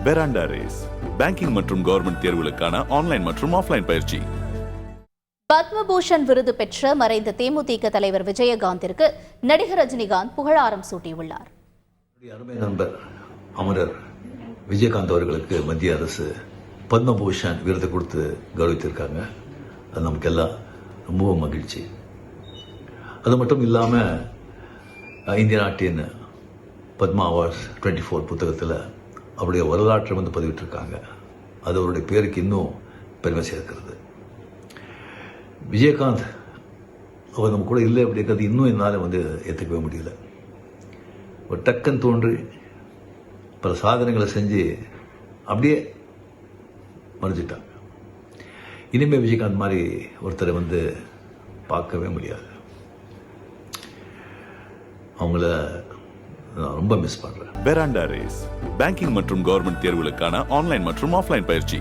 பெராண்டா race banking மற்றும் government தேர்வுகளுக்கான online மற்றும் ஆஃப்லைன் பயிற்சி. பத்மபூஷன் விருது பெற்ற மறைந்த தேமுதிக தலைவர் விஜயகாந்திற்கு நடிகர் ரஜினிகாந்த் புகழாரம் சூட்டியுள்ளார். அருமை நண்பர் அமரர் விஜயகாந்த் அவர்களுக்கு மத்திய அரசு பத்மபூஷன் விருது கொடுத்து கௌரவித்திருக்காங்க. அது நமக்கெல்லாம் ரொம்ப மகிழ்ச்சி. அது மட்டும் இல்லாமல் இந்திய நாட்டின் பத்மா அவார்ட்ஸ் 24 புத்தகத்தில் அவருடைய வரலாற்றை பதிவிட்டிருக்காங்க. அது அவருடைய பேருக்கு இன்னும் பெருமை சேர்க்கிறது. விஜயகாந்த் அவர் நம்ம கூட இல்லை அப்படிங்கிறது இன்னும் என்னால் ஏற்றுக்கவே முடியல. ஒரு டக்குன்னு தோன்றி பல சாதனைகளை செஞ்சு அப்படியே மறைஞ்சிட்டாங்க. இனிமேல் விஜயகாந்த் மாதிரி ஒருத்தரை பார்க்கவே முடியாது. அவங்கள நான் ரொம்ப மிஸ் பண்றேன். பெராண்டா ரேஸ் பேங்கிங் மற்றும் கவர்மெண்ட் தேர்வுகளுக்கான ஆன்லைன் மற்றும் ஆஃப்லைன் பயிற்சி.